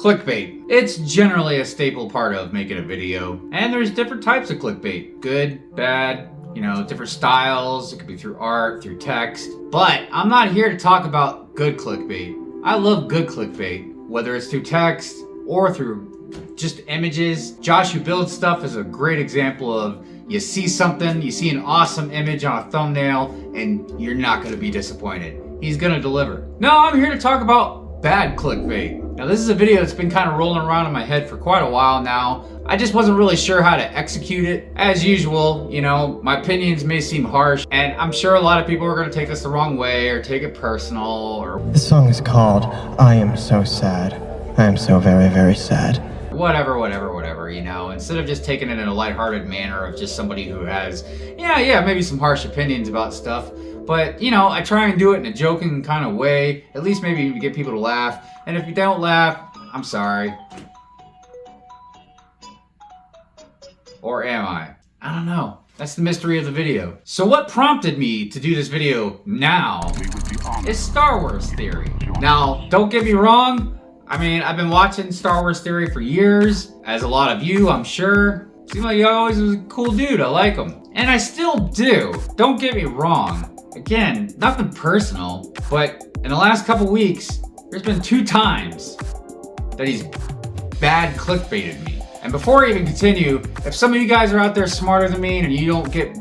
Clickbait. It's generally a staple part of making a video, and there's different types of clickbait. Good, bad, you know, different styles. It could be through art, through text. But I'm not here to talk about good clickbait. I love good clickbait, whether it's through text or through just images. Josh Who Builds Stuff is a great example of you see something, you see an awesome image on a thumbnail, and you're not going to be disappointed. He's going to deliver. No, I'm here to talk about bad clickbait. Now this is a video that's been kind of rolling around in my head for quite a while now. I just wasn't really sure how to execute it. As usual, you know, my opinions may seem harsh, and I'm sure a lot of people are going to take this the wrong way or take it personal or... This song is called I Am So Sad. I am so very, very sad. Whatever, you know, instead of just taking it in a lighthearted manner of just somebody who has, yeah, maybe some harsh opinions about stuff. But, you know, I try and do it in a joking kind of way, at least maybe get people to laugh. And if you don't laugh, I'm sorry. Or am I? I don't know. That's the mystery of the video. So what prompted me to do this video now is Star Wars Theory. Now, don't get me wrong. I mean, I've been watching Star Wars Theory for years, as a lot of you, I'm sure. Seemed like he always was a cool dude, I like him. And I still do, don't get me wrong. Again, nothing personal, but in the last couple weeks, there's been 2 times that he's bad clickbaited me. And before I even continue, if some of you guys are out there smarter than me and you don't get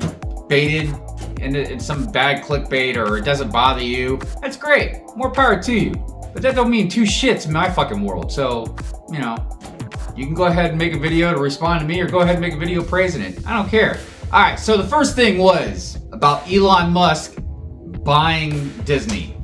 baited in some bad clickbait or it doesn't bother you, that's great, more power to you. But that don't mean 2 shits in my fucking world. So, you know, you can go ahead and make a video to respond to me or go ahead and make a video praising it. I don't care. All right, so the first thing was about Elon Musk buying Disney.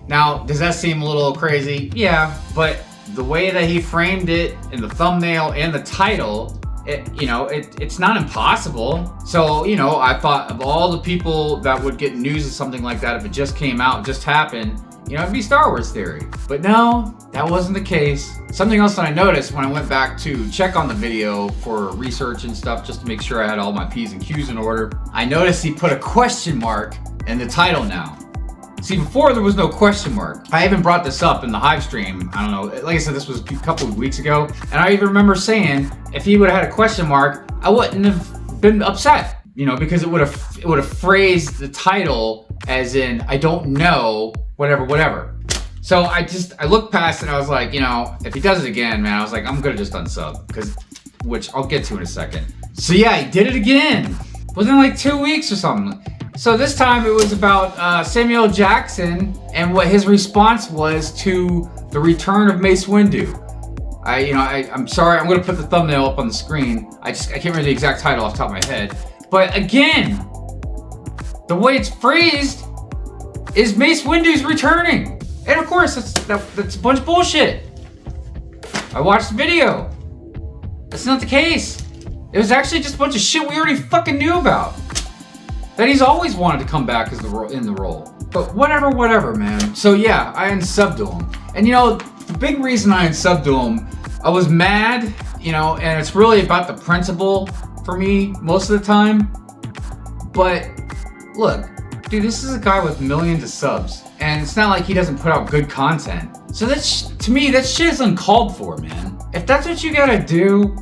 Now, does that seem a little crazy? Yeah, but the way that he framed it in the thumbnail and the title, it's not impossible. So, you know, I thought of all the people that would get news of something like that if it just came out, just happened, you know, it'd be Star Wars Theory. But no, that wasn't the case. Something else that I noticed when I went back to check on the video for research and stuff, just to make sure I had all my P's and Q's in order, I noticed he put a question mark in the title now. See, before there was no question mark. I even brought this up in the Hive stream. I don't know, like I said, this was a couple of weeks ago. And I even remember saying, if he would have had a question mark, I wouldn't have been upset. You know, because it would have phrased the title as in, I don't know, whatever. So I looked past it and I was like, you know, if he does it again, man, I was like, I'm gonna just unsub, which I'll get to in a second. So yeah, he did it again, within like 2 weeks or something. So this time it was about Samuel Jackson and what his response was to the return of Mace Windu. I'm sorry, I'm gonna put the thumbnail up on the screen. I can't remember the exact title off the top of my head. But again, the way it's phrased is Mace Windu's returning. And of course, that's a bunch of bullshit. I watched the video. That's not the case. It was actually just a bunch of shit we already fucking knew about. That he's always wanted to come back as in the role. But whatever, man. So yeah, I unsubbed to him. And you know, the big reason I unsubbed to him, I was mad, you know, and it's really about the principle for me most of the time. But look, dude, this is a guy with millions of subs, and it's not like he doesn't put out good content. So to me, that shit is uncalled for, man. If that's what you gotta do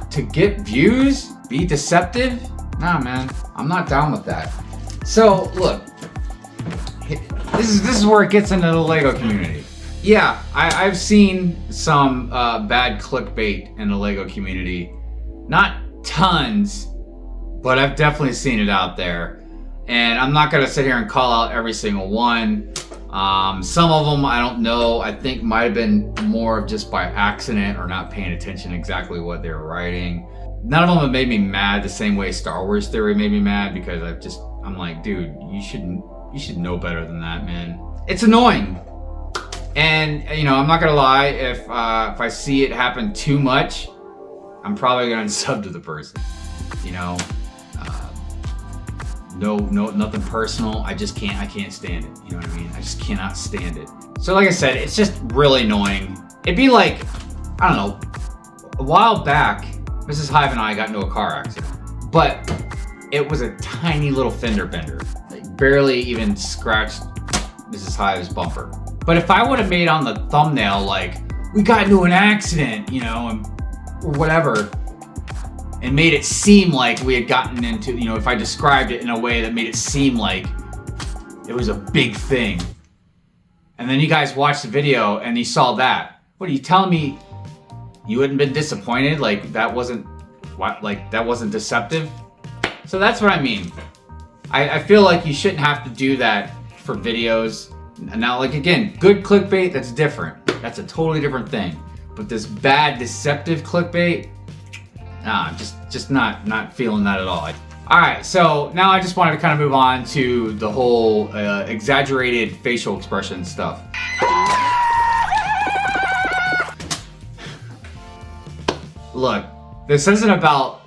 to get views, be deceptive, nah, man, I'm not down with that. So look, this is where it gets into the Lego community. Yeah, I've seen some bad clickbait in the Lego community. Not tons, but I've definitely seen it out there. And I'm not gonna sit here and call out every single one. Some of them, I don't know, I think might have been more of just by accident or not paying attention exactly what they were writing. None of them have made me mad the same way Star Wars Theory made me mad, because I'm like, dude, you should know better than that, man. It's annoying. And, you know, I'm not gonna lie, if I see it happen too much, I'm probably gonna unsub to the person. You know, no, nothing personal. I can't stand it. You know what I mean? I just cannot stand it. So like I said, it's just really annoying. It'd be like, I don't know, a while back, Mrs. Hive and I got into a car accident, but it was a tiny little fender bender, like barely even scratched Mrs. Hive's bumper. But if I would have made on the thumbnail like, we got into an accident, you know, or whatever, and made it seem like we had gotten into, you know, if I described it in a way that made it seem like it was a big thing. And then you guys watched the video and you saw that. What are you telling me? You hadn't been disappointed? Like that wasn't deceptive? So that's what I mean. I feel like you shouldn't have to do that for videos. Now, like again, good clickbait, that's different. That's a totally different thing. But this bad deceptive clickbait, nah, just not feeling that at all. Alright, so now I just wanted to kind of move on to the whole exaggerated facial expression stuff. Look, this isn't about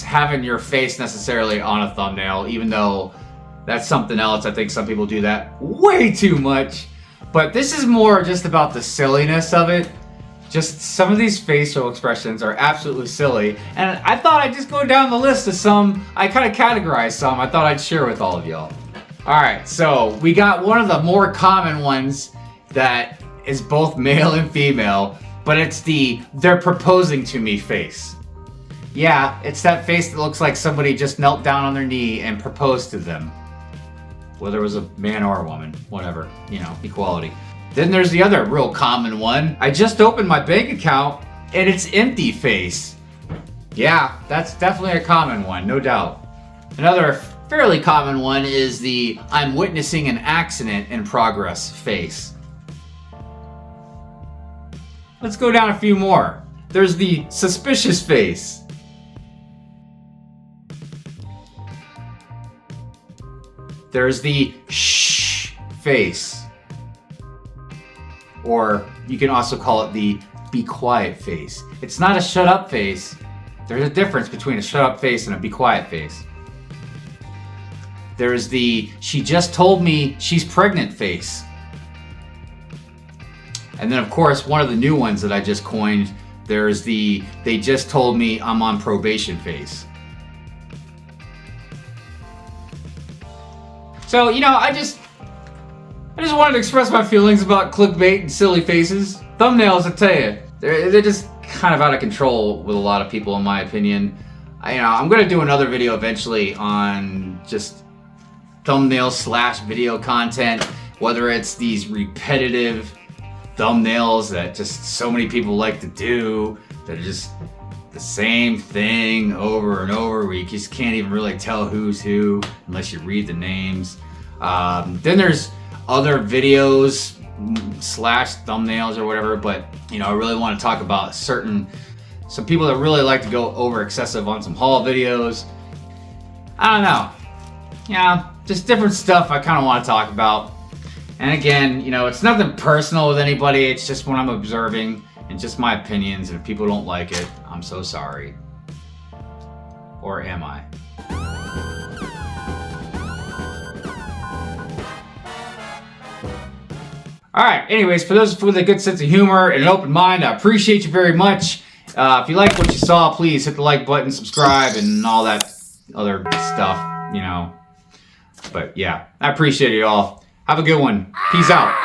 having your face necessarily on a thumbnail, even though that's something else. I think some people do that way too much. But this is more just about the silliness of it. Just some of these facial expressions are absolutely silly. And I thought I'd just go down the list of some. I kind of categorized some I thought I'd share with all of y'all. Alright, so we got one of the more common ones that is both male and female, but it's the "they're proposing to me" face. Yeah, it's that face that looks like somebody just knelt down on their knee and proposed to them. Whether it was a man or a woman, whatever, you know, equality. Then there's the other real common one. I just opened my bank account and it's empty face. Yeah, that's definitely a common one, no doubt. Another fairly common one is the "I'm witnessing an accident in progress" face. Let's go down a few more. There's the suspicious face. There's the shh face. Or you can also call it the be quiet face. It's not a shut up face. There's a difference between a shut up face and a be quiet face. There's the "she just told me she's pregnant" face. And then of course, one of the new ones that I just coined, there's the "they just told me I'm on probation" face. So, you know, I just wanted to express my feelings about clickbait and silly faces. Thumbnails, I tell you, they're just kind of out of control with a lot of people, in my opinion. I'm gonna do another video eventually on just thumbnail / video content, whether it's these repetitive thumbnails that just so many people like to do, that are just the same thing over and over, where you just can't even really tell who's who unless you read the names. Then there's other videos / thumbnails or whatever, but I really want to talk about some people that really like to go over excessive on some haul videos. I don't know. Yeah, just different stuff I kind of want to talk about. And again, it's nothing personal with anybody. It's just what I'm observing and just my opinions. And if people don't like it, I'm so sorry. Or am I? Alright, anyways, for those with a good sense of humor and an open mind, I appreciate you very much. If you like what you saw, please hit the like button, subscribe, and all that other stuff, But yeah, I appreciate it all. Have a good one. Peace out.